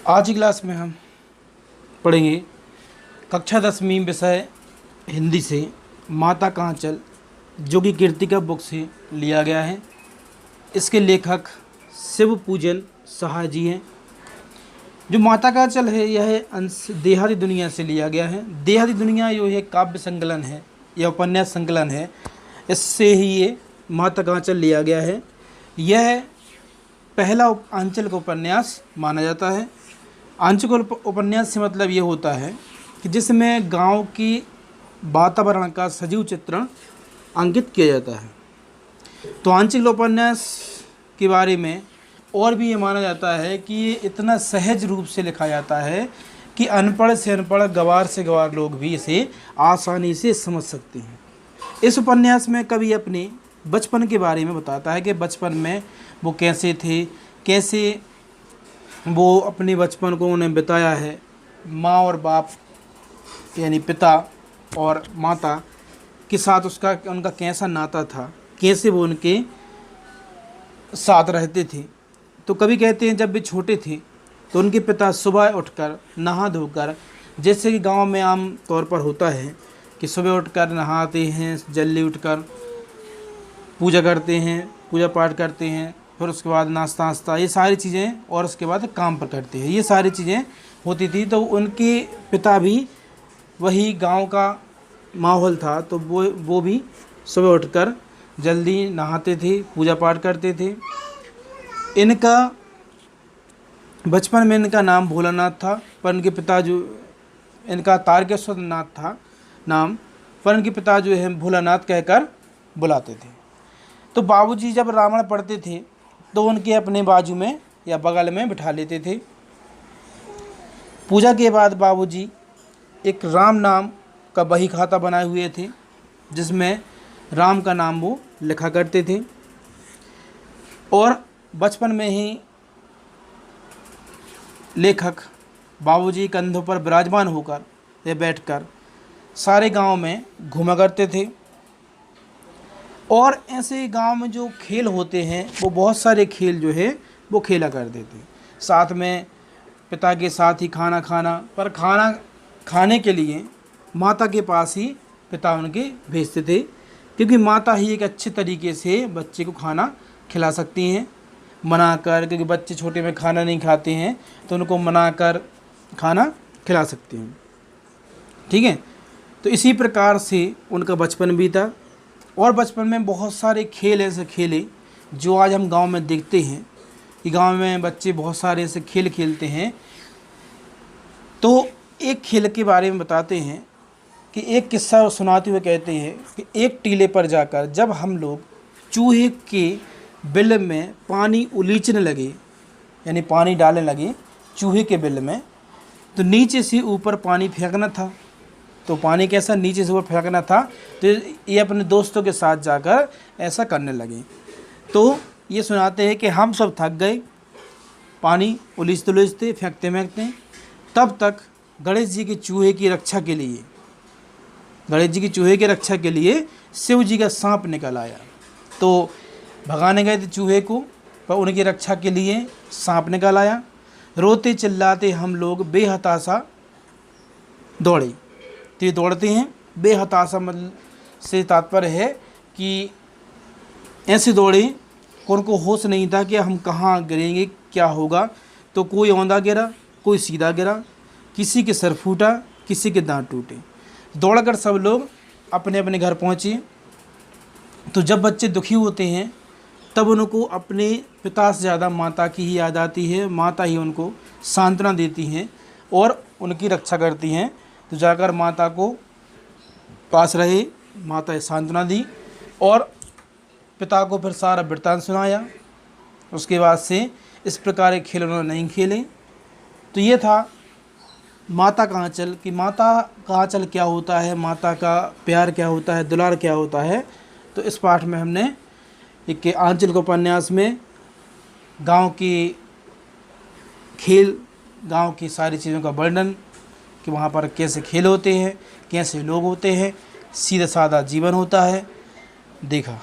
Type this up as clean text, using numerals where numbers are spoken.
आज की क्लास में हम पढ़ेंगे कक्षा 10वीं विषय हिंदी से माता का आंचल, जो कि कीर्तिका बुक से लिया गया है। इसके लेखक शिव पूजन सहाय जी हैं। जो माता का आंचल है यह अंश देहाती दुनिया से लिया गया है। देहाती दुनिया जो है काव्य संकलन है या उपन्यास संकलन है, इससे ही ये माता का आंचल लिया गया है। यह पहला आंचल का उपन्यास माना जाता है। आंचल उपन्यास से मतलब ये होता है कि जिसमें गांव की वातावरण का सजीव चित्रण अंकित किया जाता है। तो आंचल उपन्यास के बारे में और भी ये माना जाता है कि ये इतना सहज रूप से लिखा जाता है कि अनपढ़ से अनपढ़, गवार से गवार लोग भी इसे आसानी से समझ सकते हैं। इस उपन्यास में कवि अपने बचपन के बारे में बताता है कि बचपन में वो कैसे थे, कैसे वो अपने बचपन को उन्हें बिताया है। माँ और बाप यानी पिता और माता के साथ उनका कैसा नाता था, कैसे वो उनके साथ रहते थे। तो कभी कहते हैं जब वे छोटे थे तो उनके पिता सुबह उठकर नहा धोकर, जैसे कि गांव में आम तौर पर होता है कि सुबह उठकर नहाते हैं, जल्दी उठकर पूजा करते हैं, पूजा पाठ करते हैं, फिर उसके बाद नाश्ता वास्ता ये सारी चीज़ें, और उसके बाद काम पर करते हैं। ये सारी चीज़ें होती थी। तो उनके पिता भी वही गांव का माहौल था, तो वो भी सुबह उठकर जल्दी नहाते थे, पूजा पाठ करते थे। इनका बचपन में इनका नाम भोलानाथ था, पर इनके पिता जो इनका तारकेश्वर नाथ था नाम, पर इनके पिता जो है भोलानाथ कहकर बुलाते थे। तो बाबूजी जब रामायण पढ़ते थे तो उनके अपने बाजू में या बगल में बिठा लेते थे। पूजा के बाद बाबूजी एक राम नाम का बही खाता बनाए हुए थे, जिसमें राम का नाम वो लिखा करते थे। और बचपन में ही लेखक बाबूजी कंधों पर विराजमान होकर या बैठकर सारे गांव में घूमा करते थे। और ऐसे गांव में जो खेल होते हैं वो बहुत सारे खेल जो है वो खेला करते थे। साथ में पिता के साथ ही खाना खाना, पर खाना खाने के लिए माता के पास ही पिता उनके भेजते थे, क्योंकि माता ही एक अच्छे तरीके से बच्चे को खाना खिला सकती हैं मना कर, क्योंकि बच्चे छोटे में खाना नहीं खाते हैं तो उनको मना कर खाना खिला सकते हैं। ठीक है, तो इसी प्रकार से उनका बचपन बीता। और बचपन में बहुत सारे खेल ऐसे खेले जो आज हम गांव में देखते हैं कि गांव में बच्चे बहुत सारे ऐसे खेल खेलते हैं। तो एक खेल के बारे में बताते हैं कि एक किस्सा सुनाते हुए कहते हैं कि एक टीले पर जाकर जब हम लोग चूहे के बिल में पानी उलीचने लगे, यानी पानी डालने लगे चूहे के बिल में, तो नीचे से ऊपर पानी फेंकना था। तो पानी कैसा, नीचे से ऊपर फेंकना था। तो ये अपने दोस्तों के साथ जाकर ऐसा करने लगे। तो ये सुनाते हैं कि हम सब थक गए पानी उलीचते उलीचते, फेंकते फेंकते। तब तक गणेश जी के चूहे की रक्षा के लिए शिव जी का सांप निकल आया। तो भगाने गए थे चूहे को, पर उनकी रक्षा के लिए सांप निकल आया। रोते चिल्लाते हम लोग बेहताशा दौड़े। तो ये दौड़ते हैं बेहताशा, मतलब से तात्पर्य है कि ऐसे दौड़े कि उनको होश नहीं था कि हम कहाँ गिरेंगे, क्या होगा। तो कोई औंधा गिरा, कोई सीधा गिरा, किसी के सर फूटा, किसी के दांत टूटे। दौड़कर सब लोग अपने अपने घर पहुँचे। तो जब बच्चे दुखी होते हैं तब उनको अपने पिता से ज़्यादा माता की ही याद आती है। माता ही उनको सांत्वना देती हैं और उनकी रक्षा करती हैं। तो जाकर माता को पास रहे, माता सांत्वना दी और पिता को फिर सारा वृत्तांत सुनाया। उसके बाद से इस प्रकार के खेल उन्होंने नहीं खेले। तो ये था माता का आंचल, कि माता का आंचल क्या होता है, माता का प्यार क्या होता है, दुलार क्या होता है। तो इस पाठ में हमने एक आंचल के उपन्यास में गांव की खेल, गांव की सारी चीज़ों का वर्णन, कि वहाँ पर कैसे खेल होते हैं, कैसे लोग होते हैं, सीधा साधा जीवन होता है, देखा।